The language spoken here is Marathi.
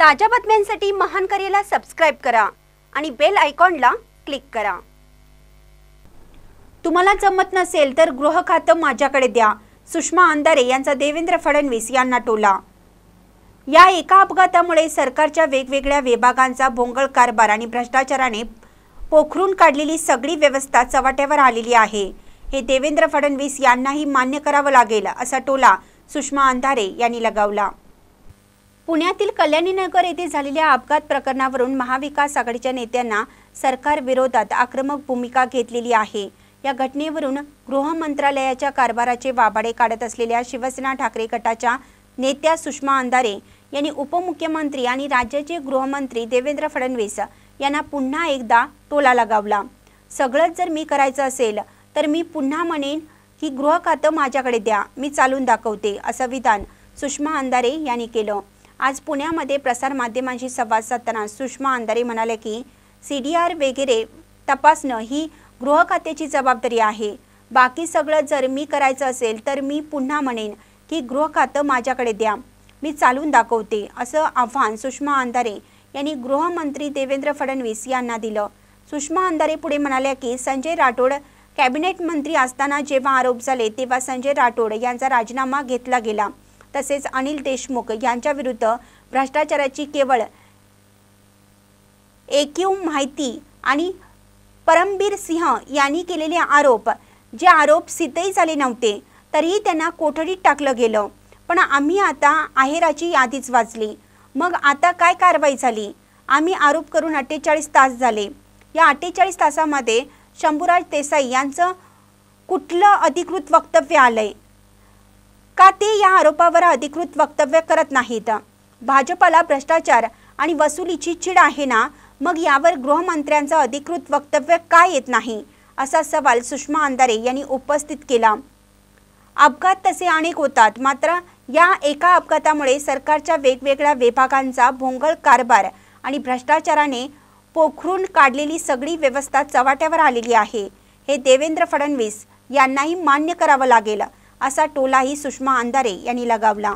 ताज्या बातम्यांसाठी महान करेला सबस्क्राइब करा आणि बेल आयकॉनला क्लिक करा। तुम्हाला जमत नसेल तर गृह खातं माझ्याकडे द्या, सुषमा अंधारे यांचा देवेंद्र फडणवीस यांना टोला। या एका अपघातामुळे सरकारच्या वेगवेगळ्या विभागांचा भोंगळ कारभार आणि भ्रष्टाचाराने पोखरून काढलेली सगळी व्यवस्था चव्हाट्यावर आलेली आहे। हे देवेंद्र फडणवीस यांनाही मान्य करावं लागेल असा टोला सुषमा अंधारे यांनी लगावला। पुण्यातील कल्याणीनगर येथे झालेल्या अपघात प्रकरणावरून महाविकास आघाडीच्या नेत्यांना सरकार विरोधात आक्रमक भूमिका घेतलेली आहे। या घटनेवरून गृह मंत्रालयाच्या कारभाराचे वाबाडे काढत असलेल्या शिवसेना ठाकरे गटाच्या नेत्या सुषमा अंधारे यांनी उपमुख्यमंत्री आणि राज्याचे गृहमंत्री देवेंद्र फडणवीस यांना पुन्हा एकदा टोला लगावला। सगळंच जर मी करायचं असेल तर मी पुन्हा म्हणेन की गृह खातं माझ्याकडे द्या, मी चालून दाखवते, असं विधान सुषमा अंधारे यांनी केलं। आज पुण्यामध्ये प्रसार माध्यमांशी संवाद साधताना सुषमा अंधारे म्हणाले की CDR वगैरे तपासणं ही गृह खात्याची जबाबदारी आहे। बाकी सगळं जर मी करायचं असेल तर मी पुन्हा म्हणेन की गृह खातं माझ्याकडे द्या, मी चालून दाखवते, असं आव्हान सुषमा अंधारे यांनी गृहमंत्री देवेंद्र फडणवीस यांना दिलं। सुषमा अंधारे पुढे म्हणाल्या की संजय राठोड कॅबिनेट मंत्री असताना जेव्हा आरोप झाले तेव्हा संजय राठोड यांचा राजीनामा घेतला गेला। तसेच अनिल देशमुख यांच्या विरुद्ध भ्रष्टाचाराची केवळ एकूव माहिती आणि परमबीर सिंह यांनी केलेले आरोप, जे आरोप सिद्धही झाले नव्हते तरीही त्यांना कोठडीत टाकलं गेलं। पण आम्ही आता आहेराची यादीच वाचली, मग आता काय कारवाई झाली? आम्ही आरोप करून 48 तास झाले। या 48 तासामध्ये शंभूराज देसाई यांचं कुठलं अधिकृत वक्तव्य आलंय का? ते या आरोपावर अधिकृत वक्तव्य करत नाहीत। भाजपला भ्रष्टाचार आणि वसुलीची चिड आहे ना, मग यावर गृहमंत्र्यांचं अधिकृत वक्तव्य का येत नाही, असा सवाल सुषमा अंधारे यांनी उपस्थित केला। अपघात तसे अनेक होतात, मात्र या एका अपघातामुळे सरकारच्या वेगवेगळ्या विभागांचा भोंगळ कारभार आणि भ्रष्टाचाराने पोखरून काढलेली सगळी व्यवस्था चव्हाट्यावर आलेली आहे। हे देवेंद्र फडणवीस यांनाही मान्य करावं लागेल असा टोलाही सुषमा अंधारे यांनी लगावला।